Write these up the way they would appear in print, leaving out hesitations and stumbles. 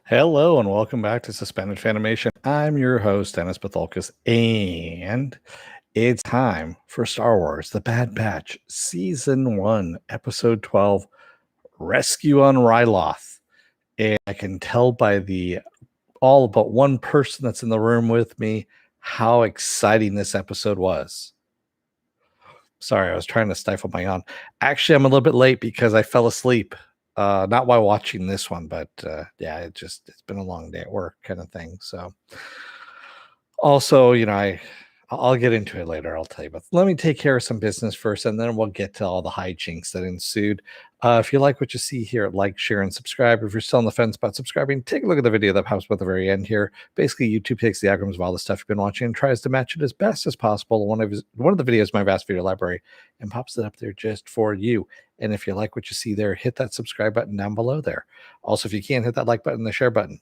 Hello and welcome back to Suspended Fanimation. I'm your host, Dennis Bithoulkas, and it's time for Star Wars The Bad Batch, Season 1, Episode 12, Rescue on Ryloth. And I can tell by the all but one person that's in the room with me how exciting this episode was. Sorry, I was trying to stifle my yawn. Actually, I'm a little bit late because I fell asleep. Not while watching this one, but yeah, it's been a long day at work kind of thing. So also, I'll get into it later. I'll tell you, but let me take care of some business first, and then we'll get to all the hijinks that ensued. If you like what you see here, like, share, and subscribe. If you're still on the fence about subscribing, take a look at the video that pops up at the very end here. Basically, YouTube takes the algorithms of all the stuff you've been watching and tries to match it as best as possible. One of the videos, my vast video library, and pops it up there just for you. And if you like what you see there, hit that subscribe button down below there. Also, if you can, hit that like button and the share button.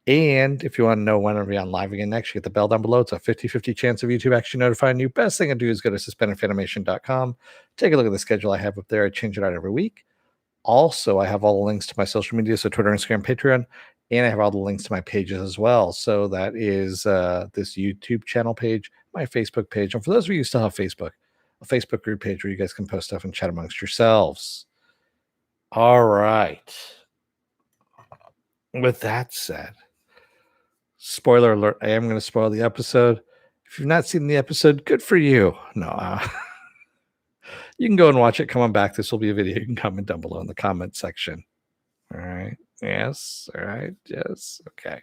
And if you want to know when I'll be on live again next, you get the bell down below. It's a 50-50 chance of YouTube actually notifying you. Best thing to do is go to suspendedfanimation.com. Take a look at the schedule I have up there. I change it out every week. Also, I have all the links to my social media, so Twitter, Instagram, Patreon, and I have all the links to my pages as well. So that is this YouTube channel page, my Facebook page. And for those of you who still have Facebook, a Facebook group page where you guys can post stuff and chat amongst yourselves. All right. With that said, spoiler alert, I am going to spoil the episode. If you've not seen the episode, good for you. No, you can go and watch it. Come on back. This will be a video. You can comment down below in the comment section. All right. Yes. All right. Yes. Okay.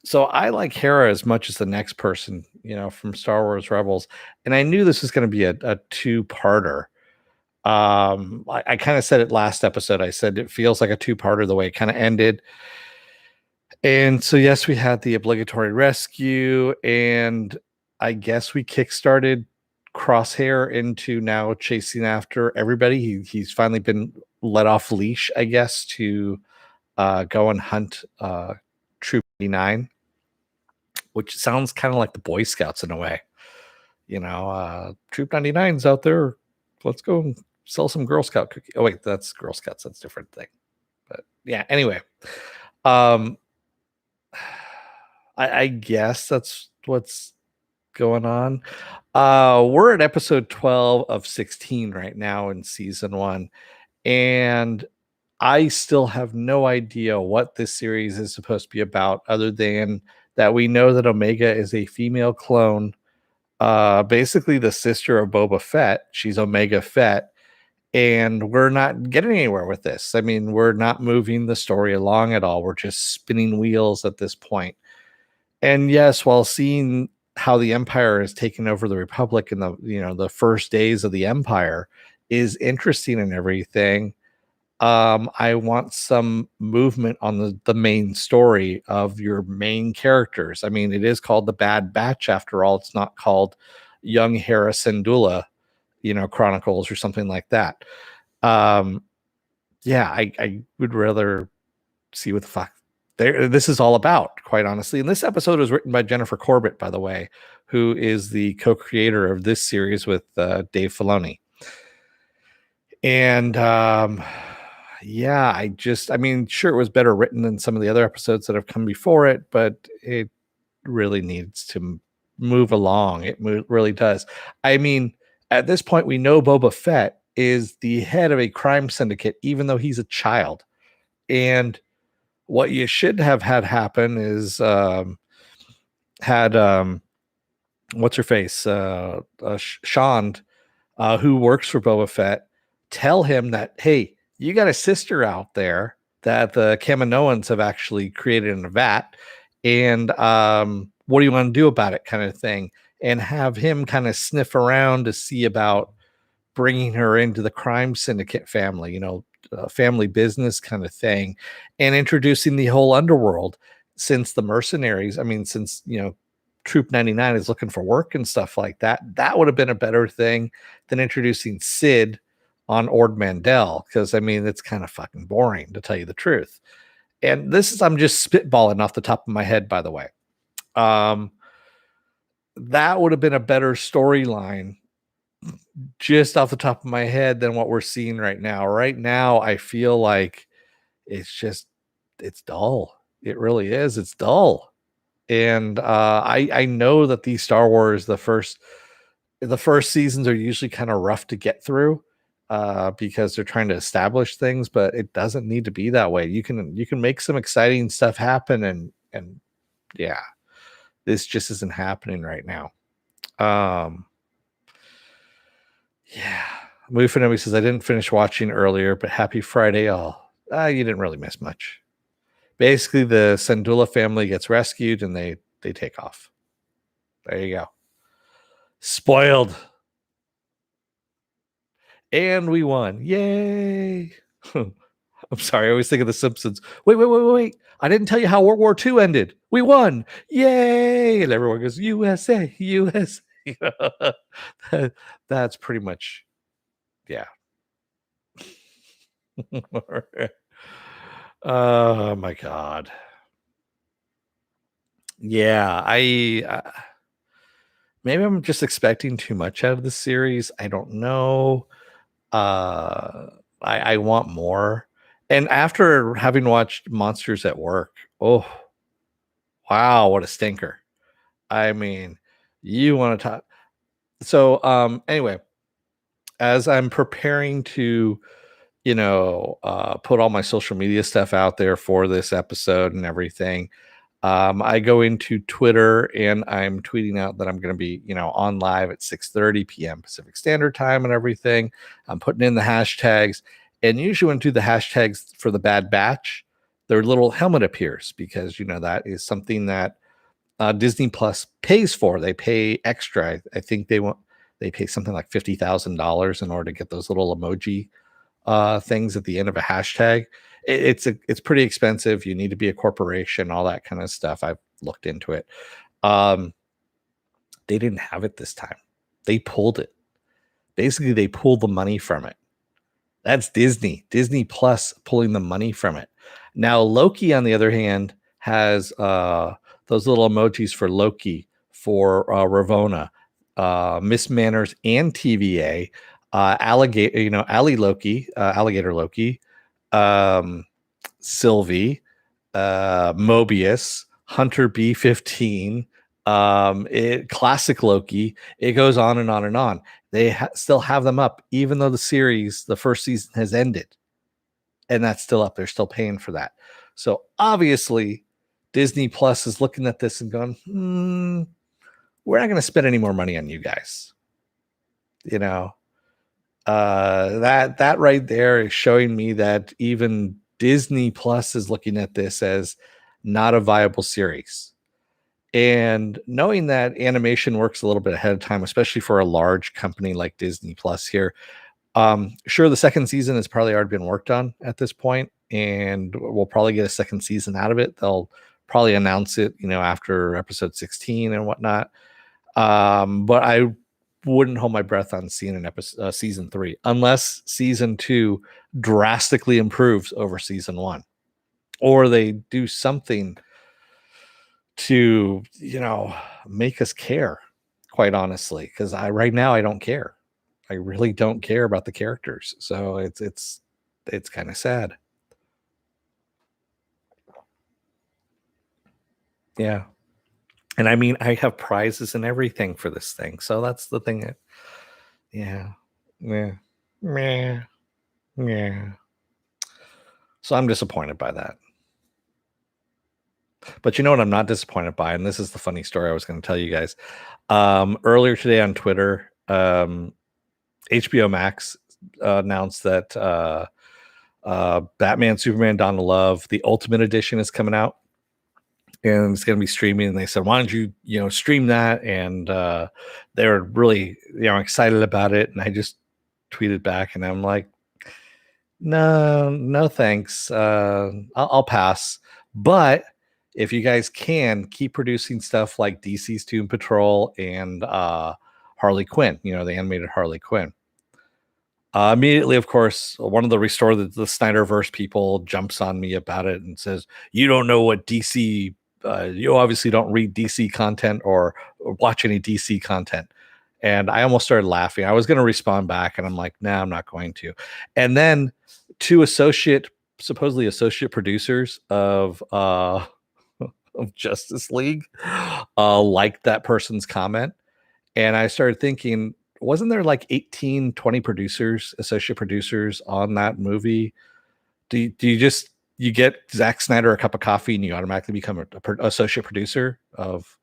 So I like Hera as much as the next person, from Star Wars Rebels. And I knew this was going to be a two-parter. I kind of said it last episode. I said it feels like a two-parter the way it kind of ended. And so, yes, we had the obligatory rescue, and I guess we kickstarted Crosshair into now chasing after everybody. He's finally been let off leash, I guess, to go and hunt Troop 99, which sounds kind of like the Boy Scouts in a way. Troop 99's out there. Let's go and sell some Girl Scout cookies. Oh, wait, that's Girl Scouts. That's a different thing. But yeah, anyway. I guess that's what's going on. We're at episode 12 of 16 right now in season 1, and I still have no idea what this series is supposed to be about, other than that we know that Omega is a female clone, basically the sister of Boba Fett. She's Omega Fett, and we're not getting anywhere with this. I mean, we're not moving the story along at all. We're just spinning wheels at this point. And yes, while seeing how the Empire has taken over the Republic in the first days of the Empire is interesting and everything, I want some movement on the main story of your main characters. I mean, it is called The Bad Batch after all. It's not called Young Hera Syndulla, Chronicles or something like that. Yeah, I would rather see what the fuck this is all about, quite honestly. And this episode was written by Jennifer Corbett, by the way, who is the co-creator of this series with Dave Filoni. And yeah, I mean, sure, it was better written than some of the other episodes that have come before it, but it really needs to move along. It really does. I mean, at this point, we know Boba Fett is the head of a crime syndicate, even though he's a child. And what you should have had happen is what's her face, Shand, who works for Boba Fett, tell him that, hey, you got a sister out there that the Kaminoans have actually created in a vat, and what do you want to do about it, kind of thing, and have him kind of sniff around to see about bringing her into the crime syndicate family, family business kind of thing, and introducing the whole underworld, since the mercenaries, since Troop 99 is looking for work and stuff like that. That would have been a better thing than introducing Sid on Ord Mandel, because it's kind of fucking boring, to tell you the truth. And I'm just spitballing off the top of my head, by the way. That would have been a better storyline just off the top of my head than what we're seeing right now. Right now, I feel like it's dull. It really is. It's dull. And I know that these Star Wars, the first seasons are usually kind of rough to get through because they're trying to establish things, but it doesn't need to be that way. You can make some exciting stuff happen, and yeah, this just isn't happening right now. Um, yeah. Movie Finemi says I didn't finish watching earlier, but happy Friday all. You didn't really miss much. Basically, the Sandula family gets rescued and they take off. There you go. Spoiled. And we won. Yay. I'm sorry. I always think of The Simpsons. Wait. I didn't tell you how World War II ended. We won. Yay. And everyone goes, USA, USA. That's pretty much, yeah. Oh, my God. Yeah. Maybe I'm just expecting too much out of the series. I don't know. I want more. And after having watched Monsters at Work, oh wow, what a stinker! I mean, you want to talk? So, anyway, as I'm preparing to, put all my social media stuff out there for this episode and everything, I go into Twitter and I'm tweeting out that I'm going to be, on live at 6:30 p.m. Pacific Standard Time and everything. I'm putting in the hashtags, and usually when I do the hashtags for the Bad Batch, their little helmet appears because that is something that Disney Plus pays for. They pay extra. I think they pay something like $50,000 in order to get those little emoji things at the end of a hashtag. It's pretty expensive. You need to be a corporation, all that kind of stuff. I've looked into it. Um, they didn't have it this time. They pulled it. Basically, they pulled the money from it. That's Disney Plus pulling the money from it. Now, Loki, on the other hand, has those little emojis for Loki, for Ravonna, Miss Manners, and TVA, alligator, alligator Loki, Sylvie, Mobius, Hunter B-15, classic Loki. It goes on and on and on. They still have them up, even though the first season has ended, and that's still up. They're still paying for that. So obviously, Disney Plus is looking at this and going, we're not going to spend any more money on you guys. That right there is showing me that even Disney Plus is looking at this as not a viable series. And knowing that animation works a little bit ahead of time, especially for a large company like Disney Plus here, sure, the second season has probably already been worked on at this point, and we'll probably get a second season out of it. They'll probably announce it, after episode 16 and whatnot. But I wouldn't hold my breath on seeing an episode, season 3, unless season 2 drastically improves over season 1, or they do something to make us care, quite honestly, because right now I don't care. I really don't care about the characters, so it's kind of sad. Yeah. And I mean, I have prizes and everything for this thing, so that's the thing. Yeah. Yeah. So I'm disappointed by that. But you know what I'm not disappointed by, and this is the funny story I was going to tell you guys. Earlier today on Twitter, HBO Max announced that Batman, Superman, Dawn of Love, the Ultimate Edition is coming out, and it's going to be streaming. And they said, "Why don't you, stream that?" And they were really, excited about it. And I just tweeted back, and I'm like, no, thanks. I'll pass. But if you guys can keep producing stuff like DC's Doom Patrol and Harley Quinn, the animated Harley Quinn. Immediately, of course, one of the Restore the Snyderverse people jumps on me about it and says, "You don't know what DC. You obviously don't read DC content or watch any DC content." And I almost started laughing. I was going to respond back, and I'm like, nah, I'm not going to. And then two supposedly associate producers of of Justice League liked that person's comment. And I started thinking, wasn't there like 18, 20 producers, associate producers on that movie? Do you just you get Zack Snyder a cup of coffee and you automatically become a associate producer of?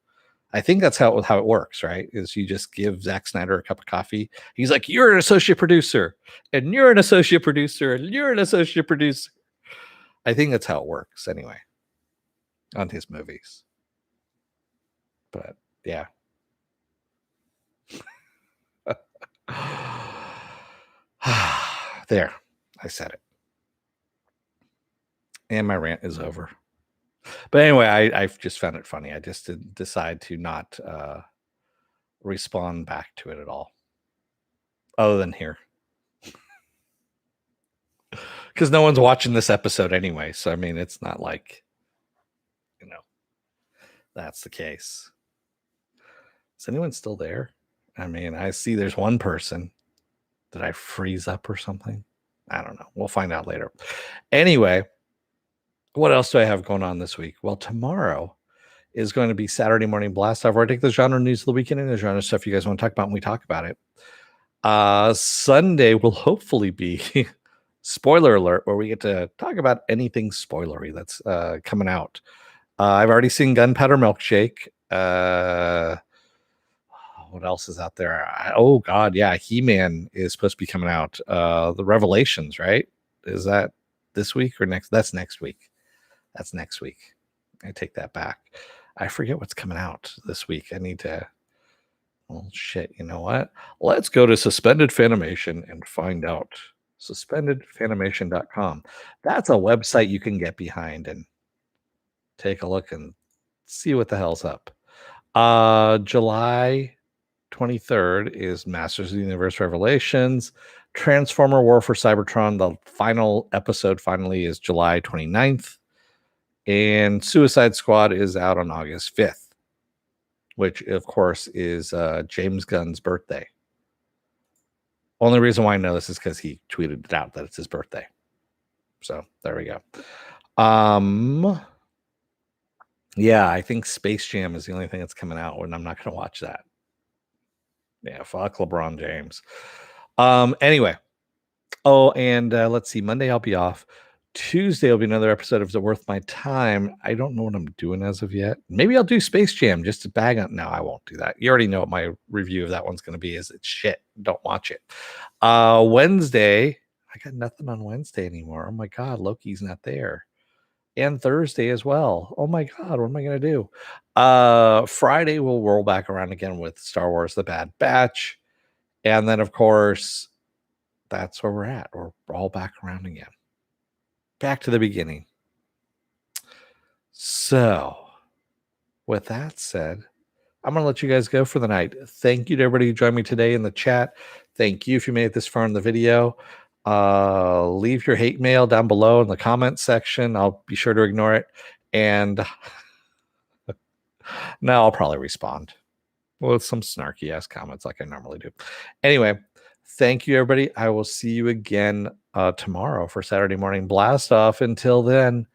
I think that's how it works, right? Is you just give Zack Snyder a cup of coffee. He's like, you're an associate producer, and you're an associate producer, and you're an associate producer. I think that's how it works anyway on his movies. But yeah. There, I said it. And my rant is over. But anyway, I just found it funny. I just did decide to not respond back to it at all, other than here, because no one's watching this episode anyway. So I mean, it's not like, you know, that's the case. Is anyone still there? I mean, I see there's one person. Did I freeze up or something? I don't know. We'll find out later. Anyway, what else do I have going on this week? Well, tomorrow is going to be Saturday Morning Blast Off, where I take the genre news of the weekend and the genre stuff you guys want to talk about, and we talk about it. Sunday will hopefully be spoiler alert, where we get to talk about anything spoilery that's coming out. I've already seen Gunpowder Milkshake. What else is out there? Oh God, yeah, He-Man is supposed to be coming out. The Revelations, right? Is that this week or next? That's next week. That's next week. I take that back. I forget what's coming out this week. I need to. Well, shit. You know what? Let's go to Suspended Fanimation and find out. SuspendedFanimation.com. That's a website you can get behind and take a look and see what the hell's up. July 23rd is Masters of the Universe Revelations. Transformer War for Cybertron, the final episode finally is July 29th. And Suicide Squad is out on August 5th, which of course is James Gunn's birthday. Only reason why I know this is because he tweeted it out that it's his birthday. So there we go. Yeah, I think Space Jam is the only thing that's coming out, and I'm not going to watch that. Yeah, fuck LeBron James. Anyway. Oh, and let's see. Monday I'll be off. Tuesday will be another episode of Is It Worth My Time? I don't know what I'm doing as of yet. Maybe I'll do Space Jam just to bag on. No, I won't do that. You already know what my review of that one's going to be. Is it shit? Don't watch it. Wednesday, I got nothing on Wednesday anymore. Oh my God, Loki's not there. And Thursday as well. Oh my God, what am I going to do? Friday, we'll roll back around again with Star Wars The Bad Batch. And then, of course, that's where we're at. We're all back around again. Back to the beginning. So, with that said, I'm going to let you guys go for the night. Thank you to everybody who joined me today in the chat. Thank you if you made it this far in the video. Leave your hate mail down below in the comment section. I'll be sure to ignore it. And now I'll probably respond with some snarky ass comments like I normally do. Anyway, thank you, everybody. I will see you again tomorrow for Saturday Morning Blast Off. Until then,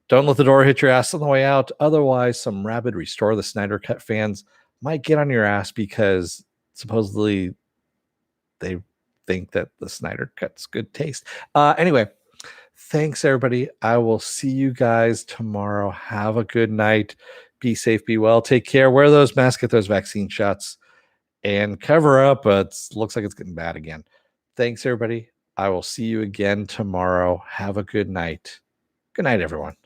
don't let the door hit your ass on the way out. Otherwise, some rabid Restore the Snyder Cut fans might get on your ass because supposedly they think that the Snyder Cut's good taste. Anyway, thanks, everybody. I will see you guys tomorrow. Have a good night. Be safe, be well. Take care. Wear those masks, get those vaccine shots, and cover up. It looks like it's getting bad again. Thanks, everybody. I will see you again tomorrow. Have a good night. Good night, everyone.